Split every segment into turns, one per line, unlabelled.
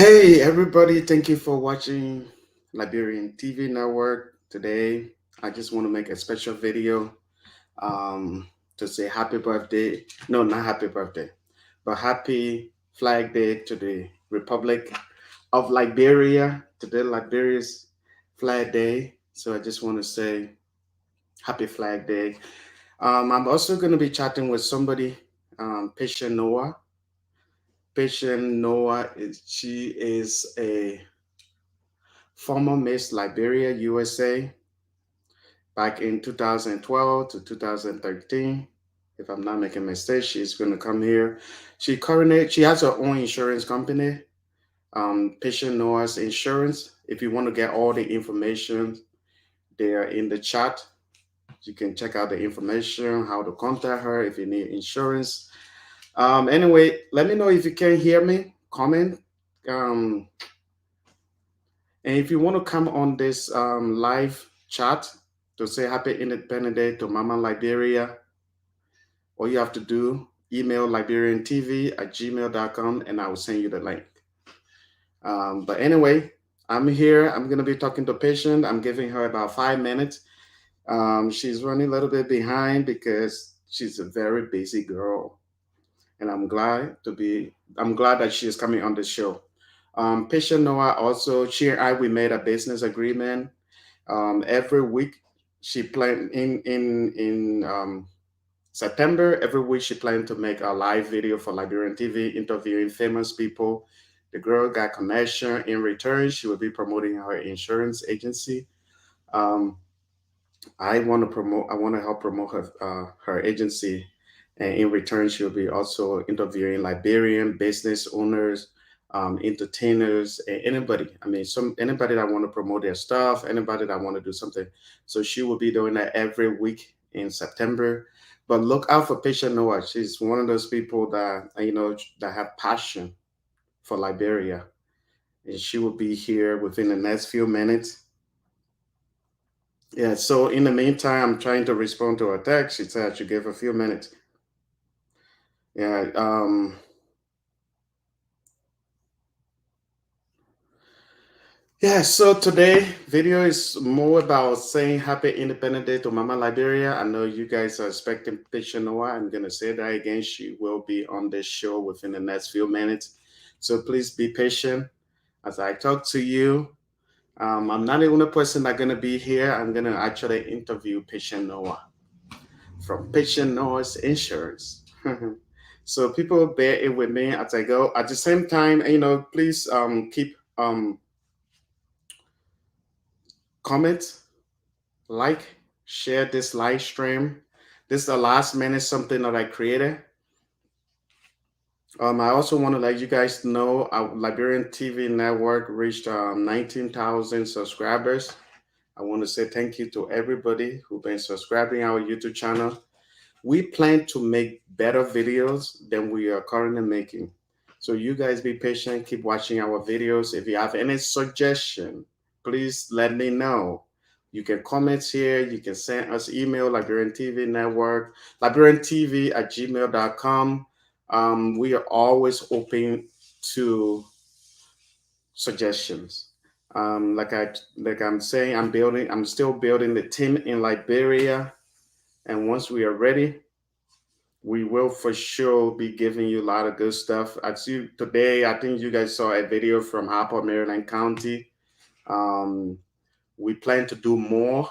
Hey everybody, thank you for watching Liberian TV Network. Today, I just want to make a special video to say happy birthday. No, not happy birthday, but happy Flag Day to the Republic of Liberia. Today, Liberia's Flag Day. So I just want to say happy Flag Day. I'm also going to be chatting with somebody, Patient Noah. Patient Noah she is a former Miss Liberia, USA, back in 2012 to 2013. If I'm not making a mistake, she's going to come here. She has her own insurance company, Patient Noah's Insurance. If you want to get all the information, they are in the chat. You can check out the information, how to contact her if you need insurance. Anyway, let me know if you can hear me. Comment. Um, And if you want to come on this live chat to say Happy Independent Day to Mama Liberia, all you have to do, email liberiantv@gmail.com and I will send you the link. But anyway, I'm here. I'm going to be talking to patient. I'm giving her about 5 minutes. She's running a little bit behind because she's a very busy girl. And I'm glad that she is coming on the show. Patient Noah also, she and I, we made a business agreement. Every week she planned in September. Every week she planned to make a live video for Liberian TV, interviewing famous people. The girl got connection. In return, she will be promoting her insurance agency. Um, I want to promote. I want to help promote her agency, and in return, she'll be also interviewing Liberian business owners, entertainers, and anybody. I mean, some anybody that want to promote their stuff, anybody that want to do something. So she will be doing that every week in September. But look out for Patient Noah. She's one of those people that that have passion for Liberia, and she will be here within the next few minutes. Yeah, so in the meantime, I'm trying to respond to her text. She said she gave a few minutes. Yeah, yeah, so today video is more about saying happy Independent Day to Mama Liberia. I know you guys are expecting Patient Noah. I'm gonna say that again. She will be on this show within the next few minutes. So please be patient as I talk to you. I'm not the only person that's gonna be here. I'm gonna actually interview Patient Noah from Patient Noah's Insurance. So people bear it with me as I go. At the same time, please keep comment, like, share this live stream. This is the last minute something that I created. I also want to let you guys know our Liberian TV network reached 19,000 subscribers. I want to say thank you to everybody who's been subscribing our YouTube channel. We plan to make better videos than we are currently making. So you guys be patient, keep watching our videos. If you have any suggestion, please let me know. You can comment here, you can send us email, Liberian TV Network, liberiantv@gmail.com. We are always open to suggestions. I'm saying, I'm still building the team in Liberia. And once we are ready, we will for sure be giving you a lot of good stuff. I see today, I think you guys saw a video from Harper, Maryland County. Um, we plan to do more.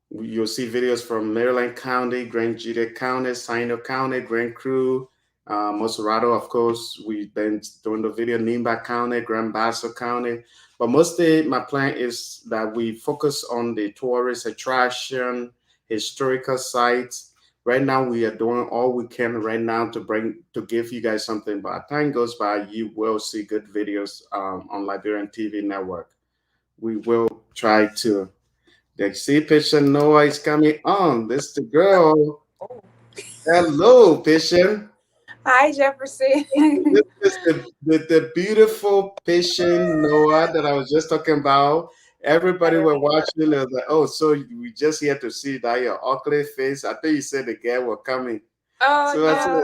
You'll see videos from Maryland County, Grand Juda County, Sino County, Grand Crew, Moserado, of course. We've been doing the video, Nimba County, Grand Basso County. But mostly my plan is that we focus on the tourist attraction, historical sites. Right now, we are doing all we can right now to give you guys something. But as time goes by, you will see good videos on Liberian TV network. We will try to. The see patient Noah is coming on. This is the girl.
Oh.
Hello, patient.
Hi, Jefferson.
This is the beautiful patient Noah that I was just talking about. Everybody were watching. They was like, "Oh, so we just here to see that your ugly face." I think you said the girl were coming.
Oh
So I said,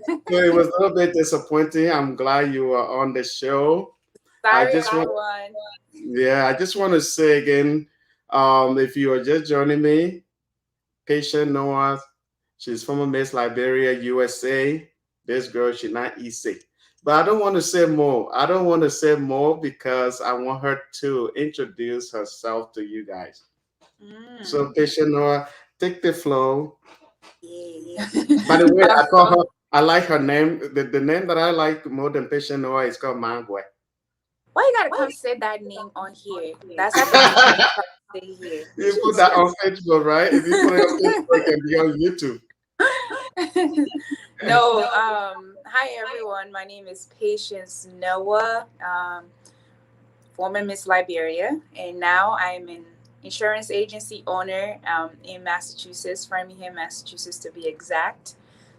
no.
so it was a little bit disappointing. I'm glad you were on the show. I
Sorry,
just want,
everyone.
yeah, I just want to say again, if you are just joining me, Patient Noah, she's from Miss Liberia, USA. This girl, she's not easy. But I don't want to say more. I don't want to say more because I want her to introduce herself to you guys. So,
Mm.
Patient Noah, take the flow.
Yeah.
By the way, I call
Um,
her, I like her name. The name that I like more than Patient Noah is called Mangwe.
Why you gotta come say that name on here? That's like a name you try to say here.
You put that on
Jesus.
Facebook, right? If you put it on Facebook, it can be on YouTube.
No, hi everyone. My name is Patience Noah, former Miss Liberia, and now I'm an insurance agency owner in Massachusetts, Framingham, Massachusetts to be exact.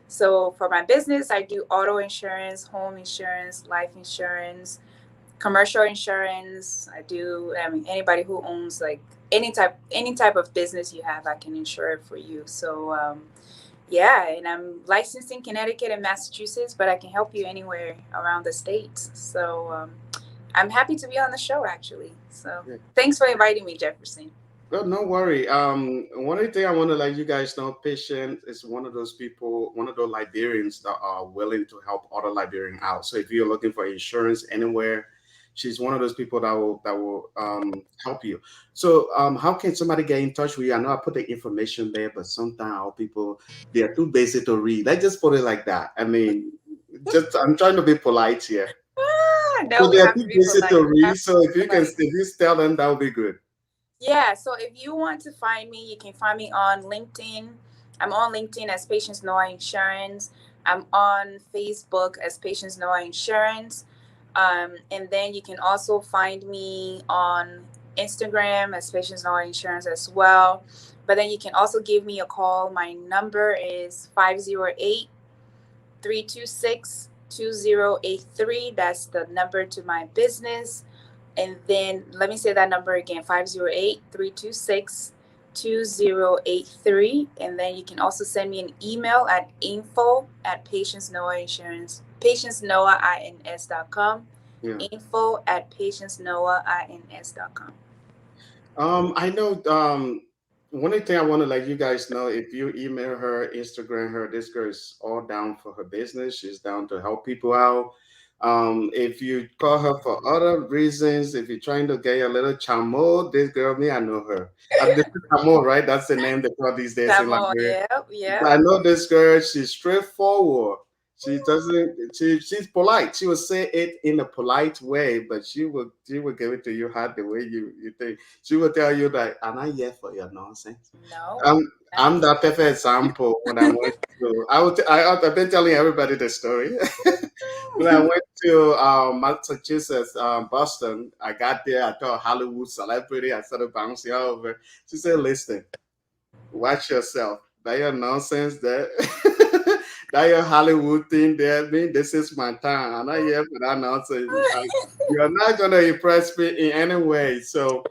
So for my business, I do auto insurance, home insurance, life insurance, commercial insurance. I do. I mean, anybody who owns like any type of business you have, I can insure it for you. So yeah, and I'm licensed in Connecticut and Massachusetts, but I can help you anywhere around the states. So I'm happy to be on the show, actually. So thanks for inviting me, Jefferson.
Oh, no worry. One thing I want to let you guys know, Patient is one of those people, one of those Liberians that are willing to help other Liberian out. So if you're looking for insurance anywhere, she's one of those people that will help you. So how can somebody get in touch with you? I know I put the information there, but sometimes our people they are too basic to read. Let's just put it like that. I mean, just I'm trying to be polite here.
No,
So
we
they are
have
too
to be
basic
polite.
to
We
read.
have to
So if
be
you can,
polite.
if you tell them, that would be good.
Yeah, so if you want to find me, you can find me on LinkedIn. I'm on LinkedIn as Patience Noah Insurance. I'm on Facebook as Patience Noah Insurance. And then you can also find me on Instagram as Patience Noah Insurance as well. But then you can also give me a call. My number is 508-326-2083. That's the number to my business. And then let me say that number again, 508-326-2083. And then you can also send me an email at info at Patience Noah Insurance, patience.noahins.com.
Yeah.
Info at patience.noahins.com.
I know. One thing I want to let you guys know: if you email her, Instagram her, this girl is all down for her business. She's down to help people out. If you call her for other reasons, if you're trying to get a little chamo, this girl, me, I know her. This is chamo, right? That's the name they call these days in
Come on,
Liberia.
yep,
I
yep.
know this girl. She's straightforward. She doesn't. She's polite. She will say it in a polite way, but she will give it to you hard the way you think. She will tell you that I'm not here for your nonsense.
No,
I'm I'm
not.
that perfect example when I went to. I've been telling everybody the story. When I went to Massachusetts, Boston, I got there. I thought Hollywood celebrity. I started bouncing all over. She said, "Listen. Watch yourself. That your nonsense there. That your Hollywood thing there. Me, this is my time. I'm not here for that nonsense. You're not gonna impress me in any way. So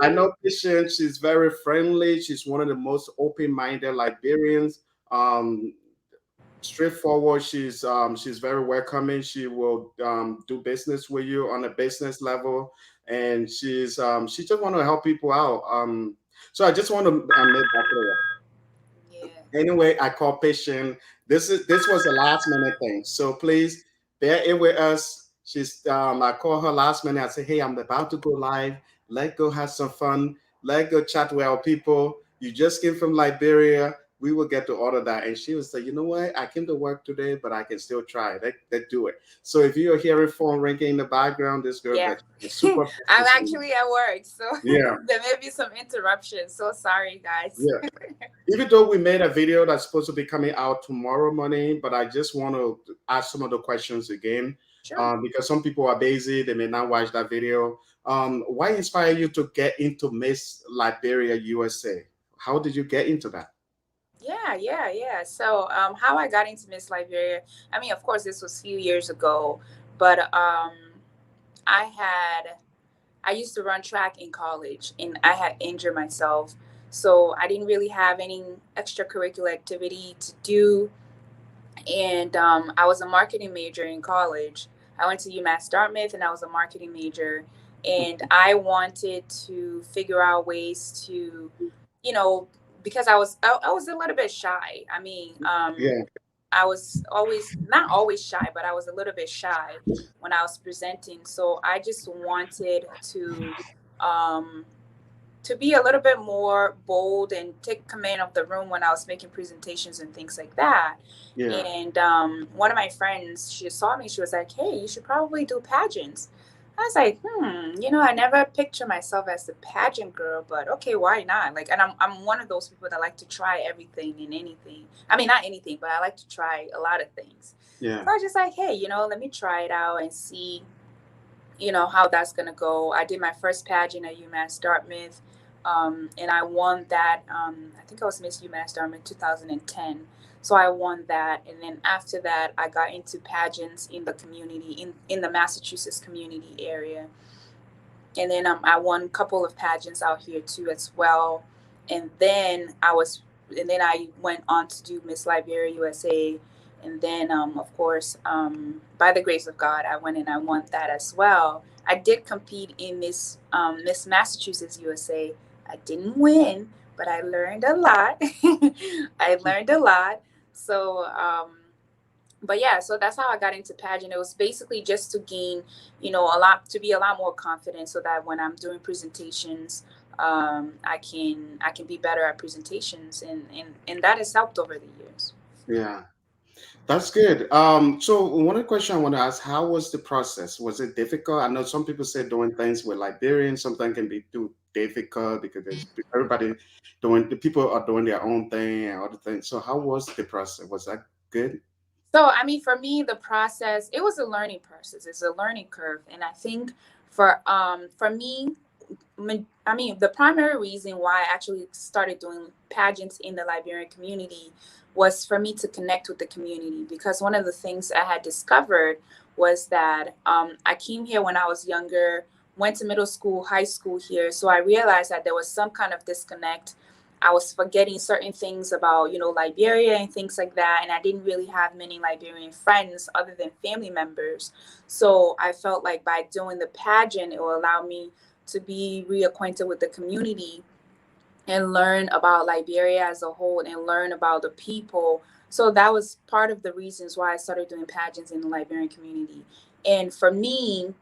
I know Patience, she's very friendly. She's one of the most open-minded Liberians. Um, straightforward. She's very welcoming. She will do business with you on a business level, and she just want to help people out. So I just want to make that clear.
Yeah.
Anyway, I call patient. This was a last minute thing, so please bear it with us. I call her last minute. I say, hey, I'm about to go live. Let go have some fun. Let go chat with our people. You just came from Liberia. We will get to order that. And she would say, you know what? I came to work today, but I can still try. Let's do it. So if you're hearing phone ringing in the background, this girl
Yeah.
got super
I'm
professional.
actually at work, so
Yeah,
there may be some interruptions. So sorry, guys.
yeah. Even though we made a video that's supposed to be coming out tomorrow morning, but I just want to ask some of the questions again
Sure.
because some people are busy, they may not watch that video. Why inspire you to get into Miss Liberia USA? How did you get into that?
Yeah. So, how I got into Miss Liberia, I mean, of course, this was a few years ago, but I had, I used to run track in college and I had injured myself. So, I didn't really have any extracurricular activity to do. And I was a marketing major in college. I went to UMass Dartmouth, and I was a marketing major, and I wanted to figure out ways to, you know, because I was a little bit shy. I mean,
Yeah,
I was always not always shy, but I was a little bit shy when I was presenting. So I just wanted um, to be a little bit more bold and take command of the room when I was making presentations and things like that.
yeah,
And one of my friends, she saw me. She was like, "Hey, you should probably do pageants." I was like, I never picture myself as the pageant girl, but okay, why not? Like, and I'm one of those people that like to try everything and anything. I mean, not anything, but I like to try a lot of things.
yeah,
So I was just like, hey, let me try it out and see how that's gonna go. I did my first pageant at UMass Dartmouth, and I won that. I think I was Miss UMass Dartmouth 2010. So I won that, and then after that, I got into pageants in the community, in the Massachusetts community area, and then I won a couple of pageants out here too as well. And then I went on to do Miss Liberia USA, and then of course, by the grace of God, I went and I won that as well. I did compete in Miss Massachusetts USA. I didn't win, but I learned a lot. I learned a lot. So but yeah, so that's how I got into pageant. It was basically just to gain, to be a lot more confident, so that when I'm doing presentations, I can be better at presentations, and that has helped over the years.
yeah. That's good. So one question I want to ask, how was the process? Was it difficult? I know some people say doing things with Liberians sometimes can be too difficult because there's everybody the people are doing their own thing and other things. So how was the process? Was that good?
So, I mean, for me, the process, it was a learning process. It's a learning curve, and I think for me, I mean, the primary reason why I actually started doing pageants in the Liberian community was for me to connect with the community, because one of the things I had discovered was that I came here when I was younger, went to middle school, high school here. So I realized that there was some kind of disconnect. I was forgetting certain things about, Liberia and things like that. And I didn't really have many Liberian friends other than family members. So I felt like by doing the pageant, it will allow me to be reacquainted with the community and learn about Liberia as a whole and learn about the people. So that was part of the reasons why I started doing pageants in the Liberian community. And for me,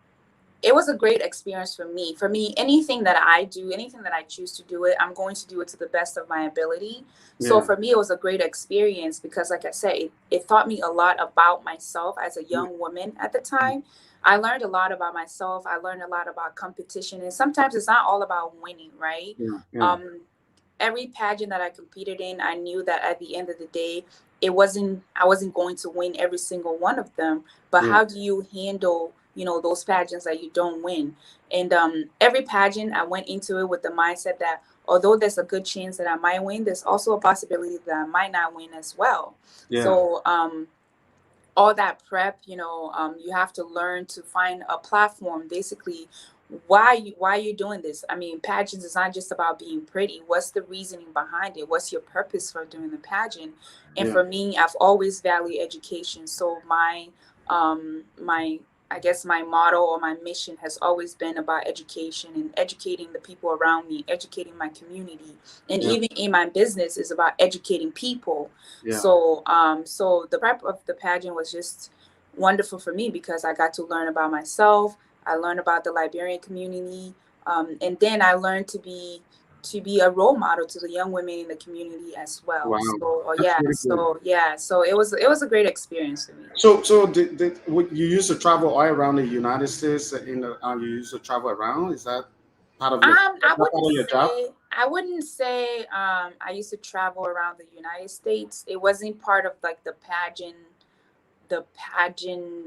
it was a great experience for me. For me, anything that I do, anything that I choose to do it, I'm going to do it to the best of my ability. So
Yeah,
for me, it was a great experience because, like I said, it taught me a lot about myself as a
yeah,
young woman at the time. I learned a lot about myself. I learned a lot about competition. And sometimes it's not all about winning, right?
yeah, yeah,
Um, every pageant that I competed in, I knew that at the end of the day, I wasn't going to win every single one of them. But
yeah,
how do you handle, those pageants that you don't win? And every pageant, I went into it with the mindset that although there's a good chance that I might win, there's also a possibility that I might not win as well.
yeah,
So all that prep, you have to learn to find a platform. Basically, why you're doing this. I mean, pageants is not just about being pretty. What's the reasoning behind it? What's your purpose for doing the pageant? And
yeah,
for me, I've always valued education. So my I guess my motto or my mission has always been about education and educating the people around me, educating my community, and
yeah,
even in my business is about educating people.
yeah.
So the prep of the pageant was just wonderful for me because I got to learn about myself. I learned about the Liberian community, and then I learned to be a role model to the young women in the community as well.
Wow, that's
Yeah,
really good.
so it was a great experience for me.
So would you used to travel all around the United States you used to travel around? Is that part of your
I
that's not part of your job?
wouldn't say I used to travel around the United States. It wasn't part of like the pageant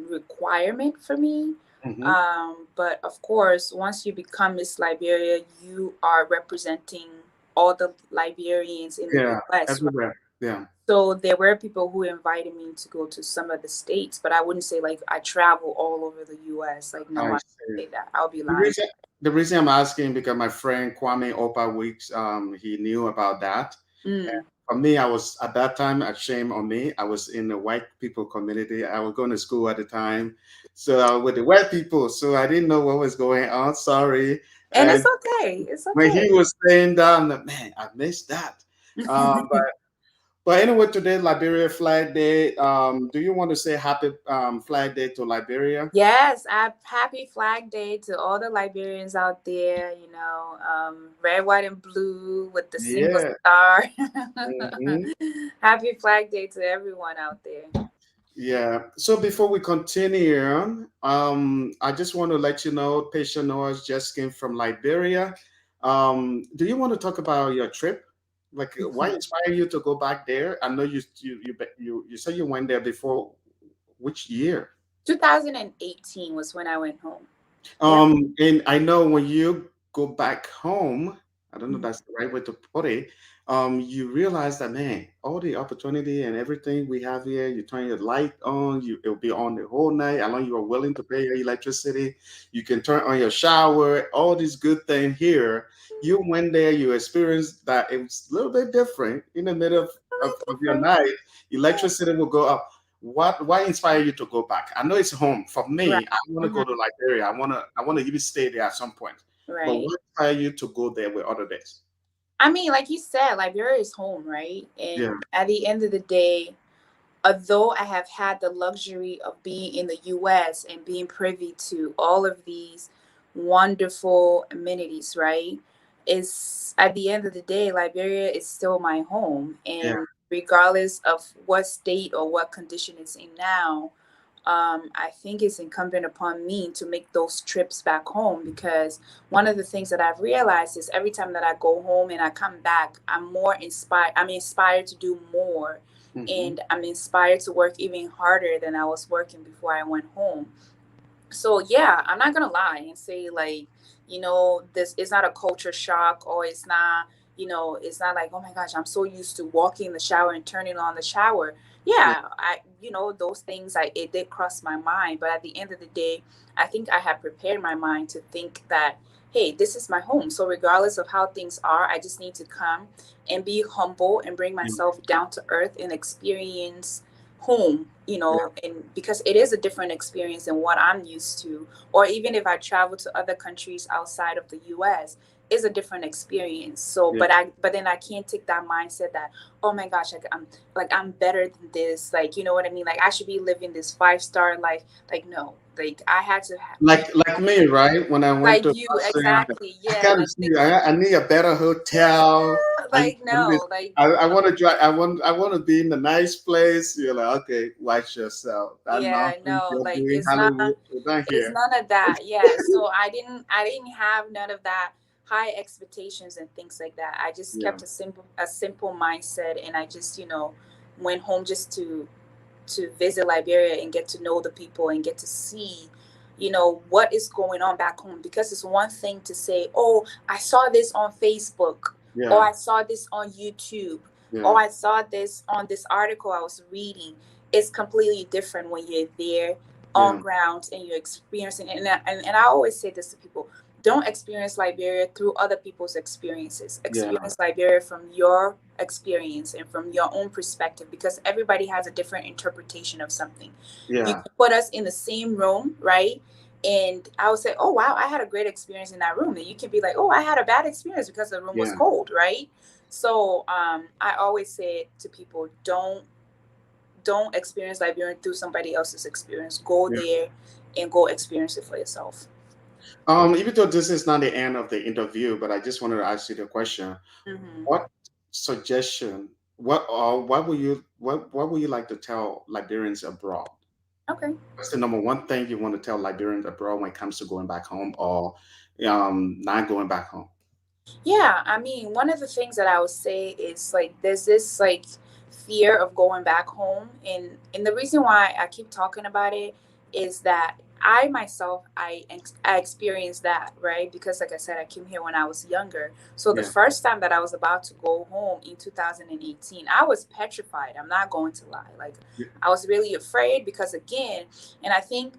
requirement for me.
Hmm.
But of course, once you become Miss Liberia, you are representing all the Liberians in the
Yeah,
U.S., right?
everywhere. Yeah,
So there were people who invited me to go to some of the states, but I wouldn't say like I travel all over the U.S. Like, no,
I
I
see.
wouldn't say that. I'll be
The
lying.
reason the reason I'm asking because my friend Kwame Opa Weeks, he knew about that.
Mm.
for me, I was at that time, a shame on me. I was in the white people community. I was going to school at the time, so with the white people, so I didn't know what was going on. Sorry.
And it's
And
okay. It's
when he
okay.
was saying that, I'm like, man, I missed that. But anyway, today Liberia Flag Day. Do you want to say happy Flag Day to Liberia?
Yes, happy Flag Day to all the Liberians out there, red, white, and blue with the single
Yeah.
star.
Hmm.
Happy Flag Day to everyone out there.
Yeah. So before we continue, I just want to let you know, Patient Noah just came from Liberia. Do you want to talk about your trip? Like, why inspire you to go back there? I know you said you went there before. Which year?
2018 was when I went home. Yeah.
And I know when you go back home, I don't know if
Mhm.
that's the right way to put it. You realize that, man, all the opportunity and everything we have here, you turn your light on, it'll be on the whole night, as long as you are willing to pay your electricity. You can turn on your shower, all these good things here. You went there, you experienced that it was a little bit different in the middle of your
Different.
night.
Yeah.
Electricity will go up. Why inspire you to go back? I know it's home. For
Right.
me, I want to go
Mhm.
to Liberia. I wanna even stay there at some point. But
Right.
what inspire you to go there with other days?
I mean, like you said, Liberia is home, right?
Yeah,
And at the end of the day, although I have had the luxury of being in the US and being privy to all of these wonderful amenities, right? Is at the end of the day, Liberia is still my home.
yeah,
And regardless of what state or what condition it's in now, I think it's incumbent upon me to make those trips back home because one of the things that I've realized is every time that I go home and I come back, I'm more inspired. I'm inspired to do more
hmm,
and I'm inspired to work even harder than I was working before I went home. So yeah, I'm not gonna lie and say like, this is not a culture shock or it's not, it's not like, oh my gosh, I'm so used to walking in the shower and turning on the shower.
yeah,
Yeah, those things it did cross my mind, but at the end of the day, I think I have prepared my mind to think that, hey, this is my home. So regardless of how things are, I just need to come and be humble and bring
yeah,
myself down to earth and experience home,
yeah,
and because it is a different experience than what I'm used to, or even if I travel to other countries outside of the US, is a different experience. So,
yeah.
but then I can't take that mindset that, oh my gosh, I'm better than this. Like, you know what I mean? Like I should be living this 5-star life. Like, no, like I had to be
Like me, right? When I went
like
to
you,
Boston,
exactly.
I
Yeah,
kind of
like
see. I need a better hotel.
like no, like
I want to drive. I want to be in a nice place. You're like, okay, watch yourself. That
yeah,
nonsense
no,
you're
like
doing Hollywood. We're not
it's
here.
none of that. Yeah, so I didn't have none of that high expectations and things like that. I just
Yeah,
kept a simple mindset, and I just went home just to visit Liberia and get to know the people and get to see what is going on back home, because it's one thing to say, oh, I saw this on Facebook, or
yeah,
I saw this on YouTube, or
yeah,
I saw this on this article I was reading. It's completely different when you're there on
yeah,
ground and you're experiencing it. And I always say this to people: don't experience Liberia through other people's experiences.
yeah,
Experience Liberia from your experience and from your own perspective, because everybody has a different interpretation of something. You
yeah,
can put us in the same room, right? And I would say, oh, wow, I had a great experience in that room. And you can be like, oh, I had a bad experience because the room was
yeah,
cold, right? So I always say to people, don't experience Liberian through somebody else's experience. Go
yeah.
there and go experience it for yourself.
Even though this is not the end of the interview, but I just wanted to ask you the question:
Hmm.
what suggestion, what would you like to tell Liberians abroad?
Okay.
What's the number one thing you want to tell Liberians abroad when it comes to going back home or not going back home?
Yeah, I mean, one of the things that I would say is like there's this like fear of going back home, and the reason why I keep talking about it is that I myself I experienced that, right? Because like I said, I came here when I was younger. So the
Yeah,
first time that I was about to go home in 2018, I was petrified. I'm not going to lie. Like
yeah,
I was really afraid because again, and I think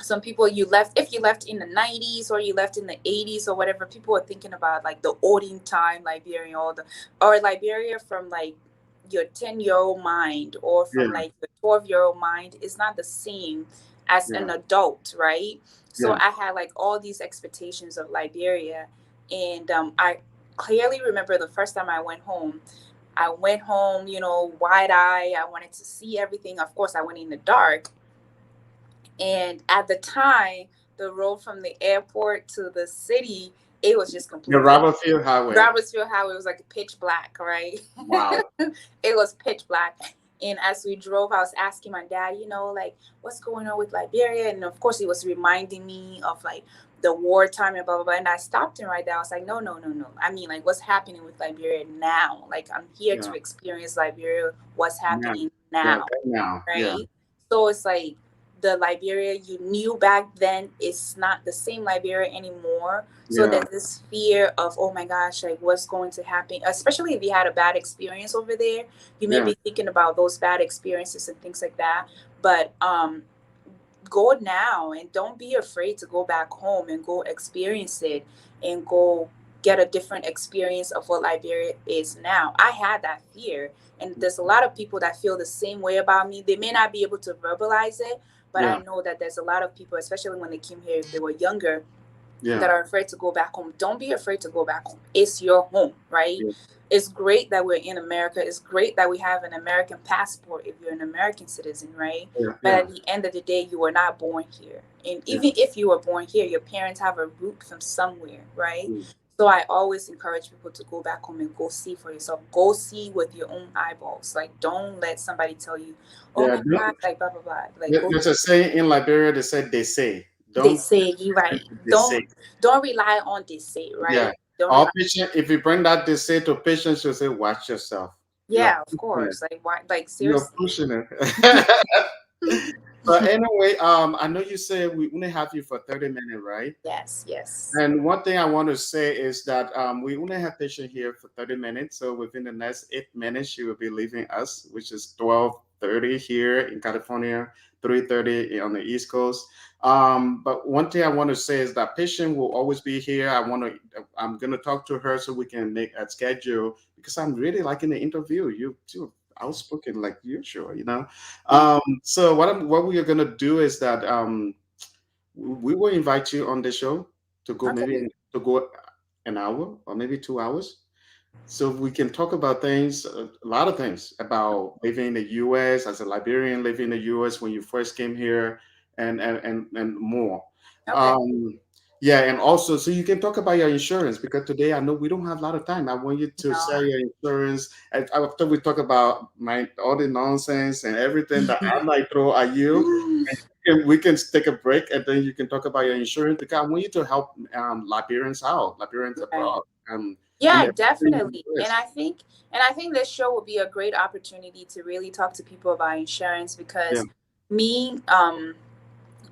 some people, you left, if you left in the 90s or you left in the 80s or whatever, people are thinking about like the olden time Liberia, or Liberia from like your 10-year-old mind, or
Yeah.
from like the 12-year-old mind is not the same as
Yeah.
an adult, right? So
Yeah.
I had like all these expectations of Liberia. And I clearly remember the first time I went home. I went home, wide eye. I wanted to see everything. Of course, I went in the dark. And at the time, the road from the airport to the city, it was just
The
completely
Robert Highway.
Robertsville Highway was like pitch black, right?
Wow.
It was pitch black. And as we drove, I was asking my dad, like, what's going on with Liberia? And of course, he was reminding me of like the wartime and blah, blah, blah. And I stopped him right there. I was like, no, no, no, no. I mean, like, what's happening with Liberia now? Like, I'm here
Yeah.
to experience Liberia, what's
Yeah.
happening
Yeah.
now,
Right now. Yeah.
right? So it's like the Liberia you knew back then is not the same Liberia anymore. So
Yeah.
there's this fear of, oh my gosh, like what's going to happen? Especially if you had a bad experience over there, you may
Yeah.
be thinking about those bad experiences and things like that. But go now, and don't be afraid to go back home and go experience it, and go get a different experience of what Liberia is now. I had that fear, and there's a lot of people that feel the same way about me. They may not be able to verbalize it, but I
Yeah.
know that there's a lot of people, especially when they came here, if they were younger,
Yeah.
that are afraid to go back home. Don't be afraid to go back home. It's your home, right?
Yeah.
It's great that we're in America. It's great that we have an American passport if you're an American citizen, right?
Yeah.
But
Yeah.
at the end of the day, you were not born here. And
Yeah.
even if you were born here, your parents have a root from somewhere, right?
Mm.
So I always encourage people to go back home and go see for yourself. Go see with your own eyeballs. Like, don't let somebody tell you, oh
Yeah.
my God, like blah, blah, blah. Like, go.
There's a saying in Liberia. They said they say.
They
Don't
say you
listen
right.
to they say.
Don't rely on this say,
Yeah.
right? Don't
All
rely.
patient. If you bring that they say to patients, you'll say, "Watch yourself. You are
Yeah, of
pushing it.
course. Like why? Like
You're
seriously.
pushing it." But anyway, I know you said we only have you for 30 minutes, right?
Yes, yes.
And one thing I want to say is that we only have patient here for 30 minutes. So within the next 8 minutes, she will be leaving us, which is 12:30 here in California, 3:30 on the East Coast. But one thing I want to say is that patient will always be here. I'm going to talk to her so we can make a schedule because I'm really liking the interview. You too outspoken like usual. So what we are going to do is that we will invite you on the show to go
Okay.
maybe to go an hour or maybe 2 hours so we can talk about things, a lot of things about living in the US as a Liberian, living in the US when you first came here, and more.
Okay.
Um, yeah, and also so you can talk about your insurance because today I know we don't have a lot of time. I want you to
No.
sell your insurance. And after we talk about my all the nonsense and everything that I might throw at you, and we can take a break and then you can talk about your insurance because I want you to help Liberians out, Liberians
Right.
abroad. In
Yeah,
the
definitely. And
US.
I think this show will be a great opportunity to really talk to people about insurance,
Yeah,
because me,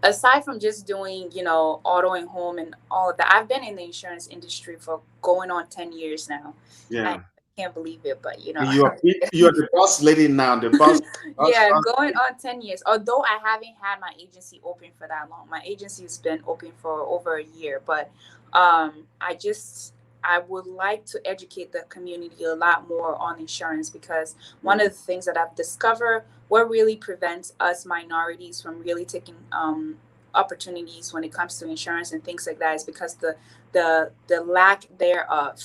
aside from just doing, auto and home and all of that, I've been in the insurance industry for going on 10 years now. I
yeah.
can't believe it, but
You're the boss lady now. The
yeah,
boss.
going on 10 years. Although I haven't had my agency open for that long. My agency has been open for over a year, but I would like to educate the community a lot more on insurance, because one
Yeah,
of the things that I've discovered, what really prevents us minorities from really taking opportunities when it comes to insurance and things like that, is because the lack thereof.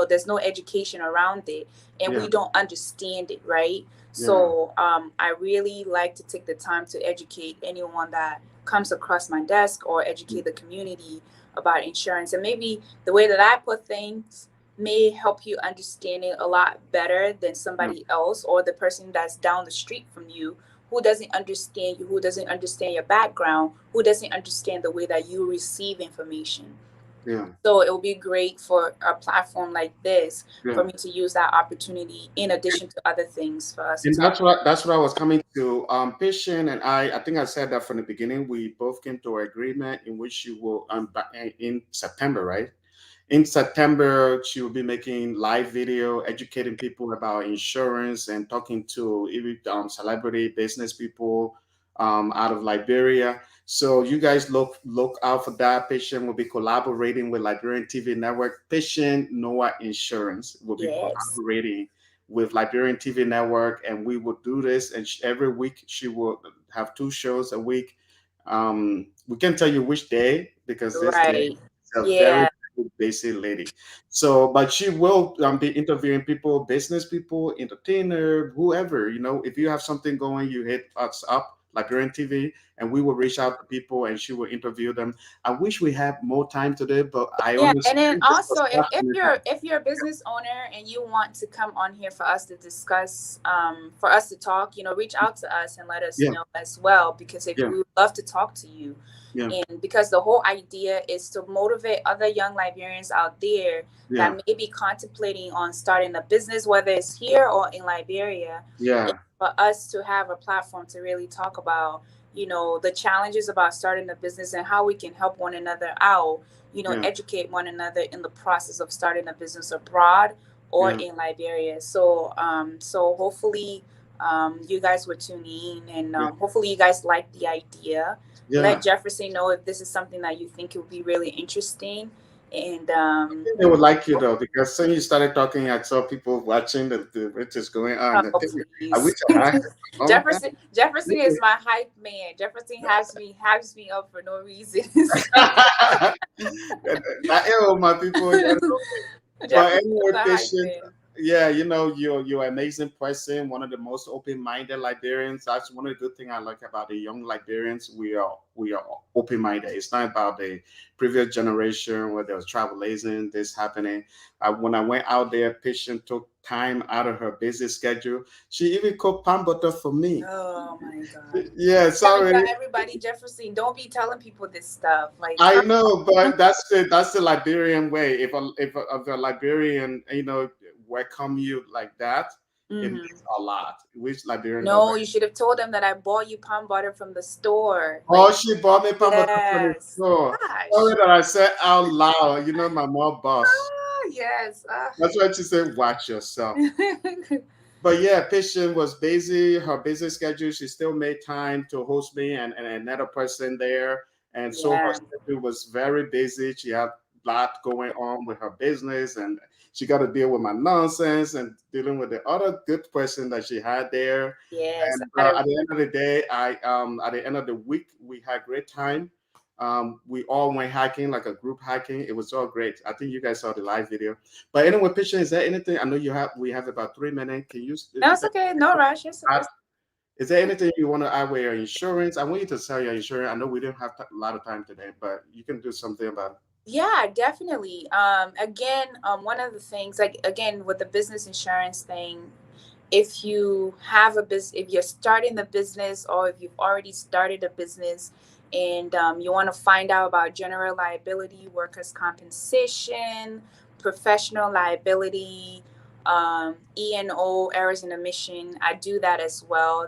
There's no education around it, and
yeah,
we don't understand it, right?
yeah,
So I really like to take the time to educate anyone that comes across my desk, or educate the community about insurance. And maybe the way that I put things may help you understand it a lot better than
yeah,
somebody else, or the person that's down the street from you, who doesn't understand you, who doesn't understand your background, who doesn't understand the way that you receive information.
yeah,
So it will be great for a platform like this for
yeah.
me to use that opportunity in addition to other things for us to
And
talk.
that's what I was coming to. Patient and I think I said that from the beginning. We both came to an agreement in which you will in September, right? In September, she will be making live video, educating people about insurance and talking to even celebrity business people out of Liberia. So you guys look out for that. Patient will be collaborating with Liberian TV Network. Patient Noah Insurance will be
Yes.
collaborating with Liberian TV Network, and we will do this. And every week she will have two shows a week. We can't tell you which day because this day
Right.
is a very
Yeah.
busy lady. So, but she will be interviewing people, business people, entertainer, whoever. You know, if you have something going, you hit us up, Liberian TV, and we will reach out to people and she will interview them. I wish we had more time today, but I
Yeah, and then
understand this
also
discussion is
if you're a business owner and you want to come on here for us to discuss, for us to talk, reach out to us and let us
yeah,
know as well, because if
yeah,
we would love to talk to you.
yeah,
And because the whole idea is to motivate other young Liberians out there that
yeah,
may be contemplating on starting a business, whether it's here or in Liberia, and
yeah,
for us to have a platform to really talk about, the challenges about starting a business and how we can help one another out,
yeah,
educate one another in the process of starting a business abroad or
yeah,
in Liberia. So hopefully, you guys were tuning in, and
yeah,
hopefully you guys like the idea. Let
yeah.
Jefferson know if this is something that you think would be really interesting. And
They would like you though, because when you started talking, I saw people watching what is going on. I
oh,
think I wish
please.
I had all that.
Jefferson is my hype man. Jefferson has me up for no reason.
Not ill, my people. But
Jefferson is
anyway,
a hype
patient,
man.
yeah, you're an amazing person, one of the most open-minded Liberians. That's one of the good things I like about the young Liberians. We are open-minded. It's not about the previous generation where there was trailblazing, this happening. When I went out there, patient took time out of her busy schedule. She even cooked pan butter for me.
Oh my God.
Yeah, sorry.
Everybody, Jefferson, don't be telling people this stuff. Like,
I
come
know,
on.
but that's the Liberian way. If a Liberian, welcome you like that, it
Hmm.
means a lot. Which Liberian does
No,
that?
you should have told them that I bought you palm butter from the store.
Oh,
Like,
she bought me pamper from the
yes.
store. Sorry
Gosh.
that I said out loud. My mom boss.
Ah, yes.
That's why she said, "Watch yourself." But yeah, Patient was busy, her busy schedule. She still made time to host me and another person there. And so her
Yeah.
schedule was very busy. She had a lot going on with her business and she got to deal with my nonsense and dealing with the other good person that she had there.
Yes.
And
I had a
at the end of the day, at the end of the week, we had great time. We all went hiking, like a group hiking. It was all great. I think you guys saw the live video. But anyway, Patient, is there anything? I know we have about 3 minutes. Can
No,
you
it's okay. No rush.
add? Is there anything you want to add with your insurance? I want you to sell your insurance. I know we didn't have a lot of time today, but you can do something about it.
Yeah, definitely. Again, one of the things, like again with the business insurance thing, if you have a business, if you're starting the business, or if you've already started a business, and you want to find out about general liability, workers' compensation, professional liability, E&O, errors and omission, I do that as well.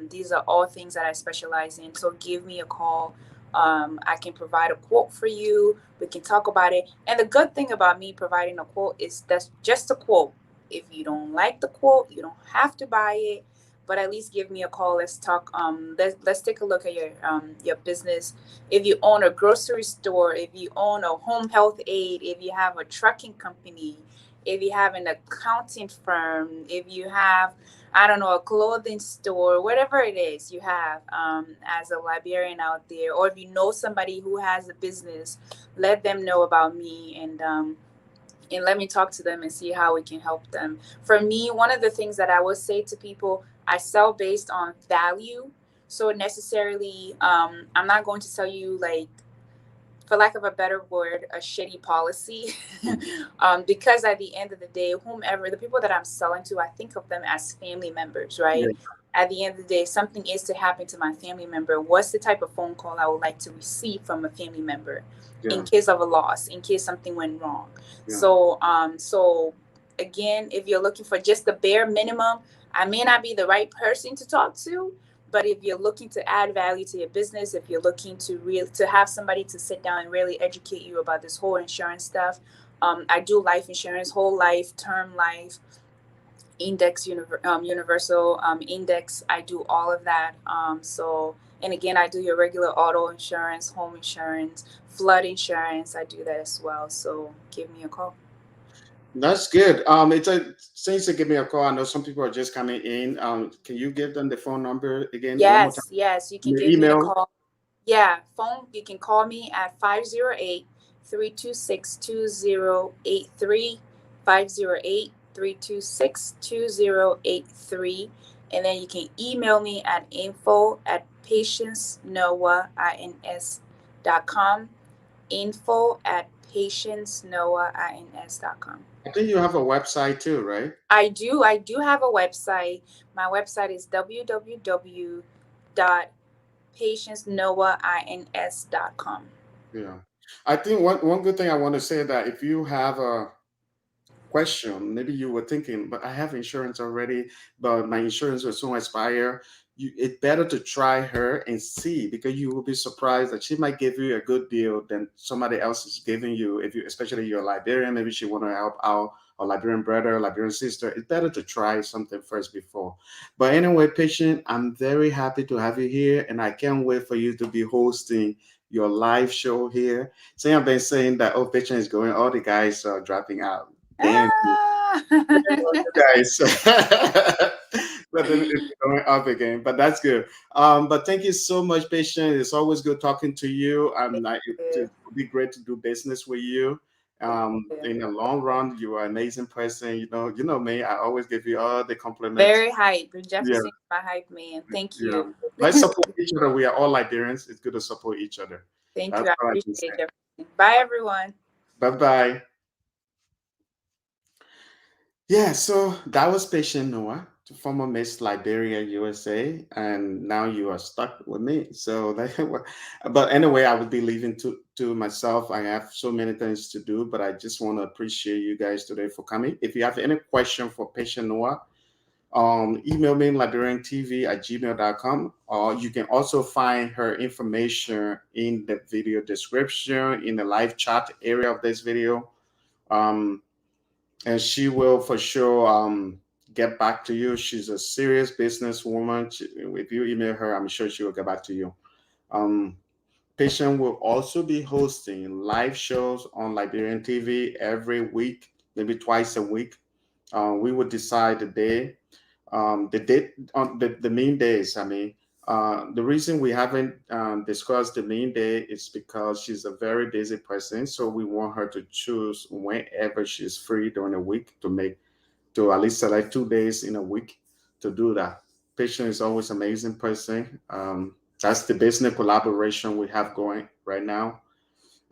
These are all things that I specialize in. So give me a call. I can provide a quote for you. We can talk about it. And the good thing about me providing a quote is that's just a quote. If you don't like the quote, you don't have to buy it, but at least give me a call. Let's talk. Let's take a look at your business. If you own a grocery store, if you own a home health aid, if you have a trucking company, if you have an accounting firm, if you have, I don't know, a clothing store, whatever it is you have, as a Liberian out there, or if you know somebody who has a business, let them know about me, and let me talk to them and see how we can help them. For me, one of the things that I would say to people, I sell based on value. So necessarily, I'm not going to tell you, like, for lack of a better word, a shitty policy. Because at the end of the day, whomever the people that I'm selling to, I think of them as family members,
Yeah,
right? At the end of the day, if something is to happen to my family member, what's the type of phone call I would like to receive from a family member in
yeah,
case of a loss, in case something went wrong?
yeah,
So again, if you're looking for just the bare minimum, I may not be the right person to talk to, but if you're looking to add value to your business, if you're looking to have somebody to sit down and really educate you about this whole insurance stuff, I do life insurance, whole life, term life, universal index. I do all of that. So And again, I do your regular auto insurance, home insurance, flood insurance. I do that as well. So give me a call.
That's good. It's a since you give me a call. I know some people are just coming in. Can you give them the phone number again one more time?
Yes, yes, you can
Your
give me a
email.
call. Yeah, phone, you can call me at 508 326 2083, 508 326 2083. And then you can email me at info at patiencenoahinsurance.com, info at patiencenoahinsurance.com.
I think you have a website too, right?
I do have a website. My website is www.patiencenoahinsurance.com.
Yeah. I think one good thing I want to say that if you have a question. Maybe you were thinking, but I have insurance already, but my insurance will soon expire. It's better to try her and see because you will be surprised that she might give you a good deal than somebody else is giving you. If you, especially you're a Liberian, maybe she want to help out a Liberian brother, Liberian sister. It's better to try something first before. But anyway, patient, I'm very happy to have you here, and I can't wait for you to be hosting your live show here. See, I've been saying that, oh, patient is going, all the guys are dropping out. Damn you
Ah!
guys. But then it's going up again. But that's good. But thank you so much, patient. It's always good talking to you. It would be great to do business with you.
Thank you.
In the long run, you are an amazing person. You know me. I always give you all the compliments.
Very hype.
Yeah,
Jefferson, my hype man. Thank
yeah.
you.
Let's support each other. We are all Liberians. It's good to support each other.
Thank
That's
you. I
what I can say.
appreciate it, Jefferson. Bye, everyone.
Bye bye. Yeah, so that was patient Noah, former Miss Liberia, USA, and now you are stuck with me. So but anyway, I would be leaving to myself. I have so many things to do, but I just want to appreciate you guys today for coming. If you have any question for patient Noah, email me liberiantv@gmail.com, or you can also find her information in the video description in the live chat area of this video. Um, and she will for sure get back to you. She's a serious businesswoman. If you email her, I'm sure she will get back to you. Um, Patient will also be hosting live shows on Liberian TV every week, maybe twice a week. We will decide the date on the main days. I mean, the reason we haven't discussed the main day is because she's a very busy person. So we want her to choose whenever she's free during the week to at least select 2 days in a week to do that. Patient is always an amazing person. That's the business collaboration we have going right now,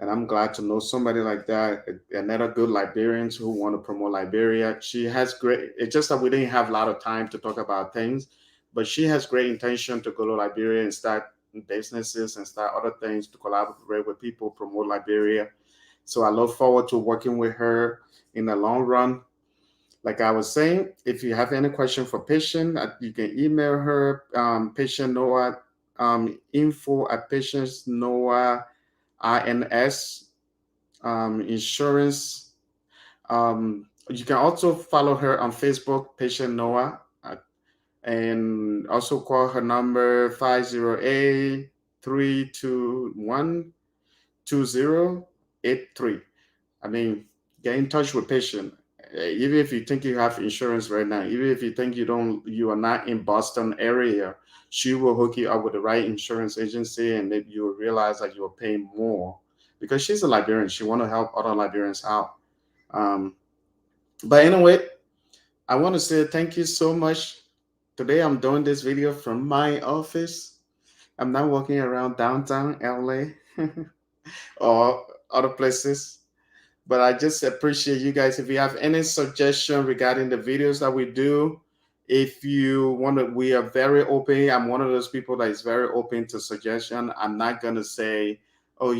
and I'm glad to know somebody like that. Another good Liberians who want to promote Liberia. She has great. It's just that we didn't have a lot of time to talk about things, but she has great intention to go to Liberia and start businesses and start other things to collaborate with people, promote Liberia. So I look forward to working with her in the long run. Like I was saying, if you have any question for patient, you can email her, patient Noah, info at patients Noah INS insurance. You can also follow her on Facebook, Patient Noah, and also call her number 508-321-2083. I mean, get in touch with patient. Even if you think you have insurance right now, even if you think you are not in Boston area, she will hook you up with the right insurance agency, and maybe you will realize that you are paying more because she's a Liberian. She want to help other Liberians out. Um, but anyway, I want to say thank you so much. Today I'm doing this video from my office. I'm not walking around downtown LA or other places. But I just appreciate you guys. If you have any suggestion regarding the videos that we do, if you want to, we are very open. I'm one of those people that is very open to suggestion. I'm not gonna say, oh,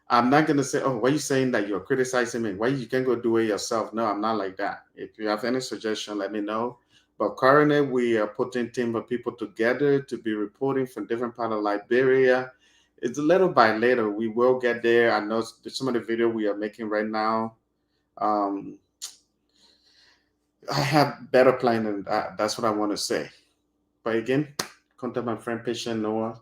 I'm not gonna say, oh, why are you saying that you're criticizing me? Why you can go do it yourself? No, I'm not like that. If you have any suggestion, let me know. But currently, we are putting team of people together to be reporting from different part of Liberia. It's little by little. We will get there. I know some of the video we are making right now. Um, I have better plan than that. That's what I want to say. But again, contact my friend Patient Noah,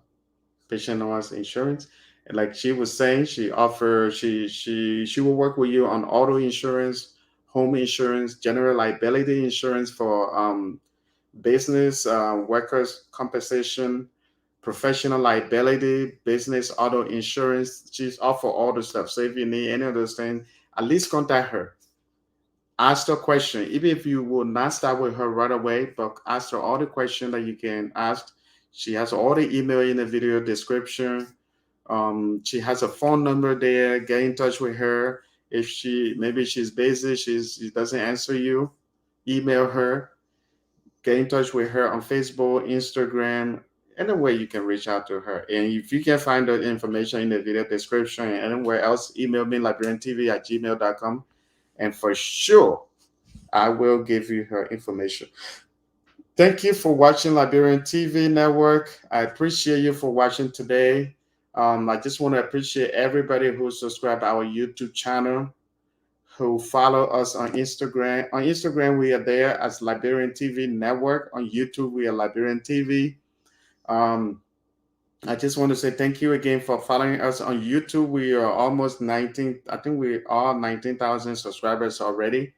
Patient Noah's insurance. And like she was saying, she will work with you on auto insurance, home insurance, general liability insurance for business workers compensation, professional liability, business auto insurance. She's offer all the stuff. So if you need any of those things, at least contact her. Ask her question, even if you will not start with her right away, but ask her all the questions that you can ask. She has all the email in the video description. She has a phone number there. Get in touch with her. If maybe she's busy, she doesn't answer you, email her. Get in touch with her on Facebook, Instagram, any way you can reach out to her. And if you can find the information in the video description and anywhere else, email me liberiantv@gmail.com. And for sure, I will give you her information. Thank you for watching Liberian TV Network. I appreciate you for watching today. I just want to appreciate everybody who subscribed our YouTube channel, who follow us on Instagram. On Instagram, we are there as Liberian TV Network. On YouTube, we are Liberian TV. Um, I just want to say thank you again for following us on YouTube. We are almost 19, I think we are 19,000 subscribers already.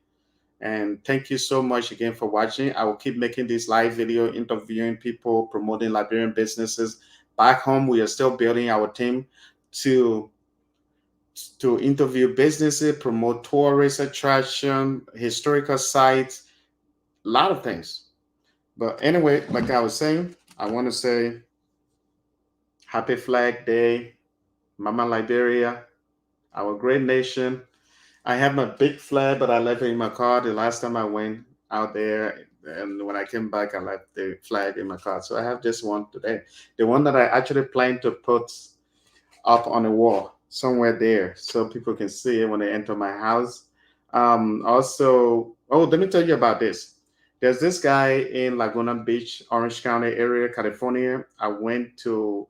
And thank you so much again for watching. I will keep making this live video, interviewing people, promoting Liberian businesses. Back home, we are still building our team to interview businesses, promote tourist attraction, historical sites, a lot of things. But anyway, like I was saying, I want to say happy Flag Day, Mama Liberia, our great nation. I have my big flag, but I left it in my car the last time I went out there. And when I came back, I left the flag in my car. So I have this one today. The one that I actually plan to put up on the wall somewhere there so people can see it when they enter my house. Also, oh, let me tell you about this. There's this guy in Laguna Beach, Orange County area, California. I went to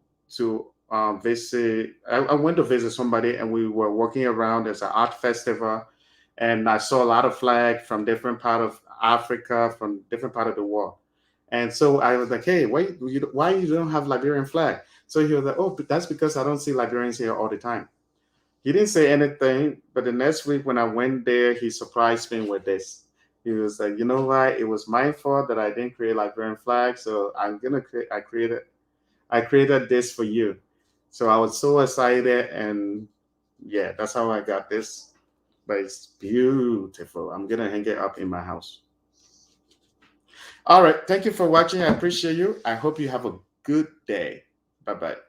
visit. I went to visit somebody, and we were walking around. There's an art festival, and I saw a lot of flag from different part of Africa, from different part of the world. And so I was like, "Hey, why you don't have Liberian flag?" So he was like, "Oh, but that's because I don't see Liberians here all the time." He didn't say anything, but the next week when I went there, he surprised me with this. He was like, "You know what? It was my fault that I didn't create Liberian flag, so I'm gonna create. I created this for you." So I was so excited, and yeah, that's how I got this. But it's beautiful. I'm gonna hang it up in my house. All right, thank you for watching. I appreciate you. I hope you have a good day. Bye bye.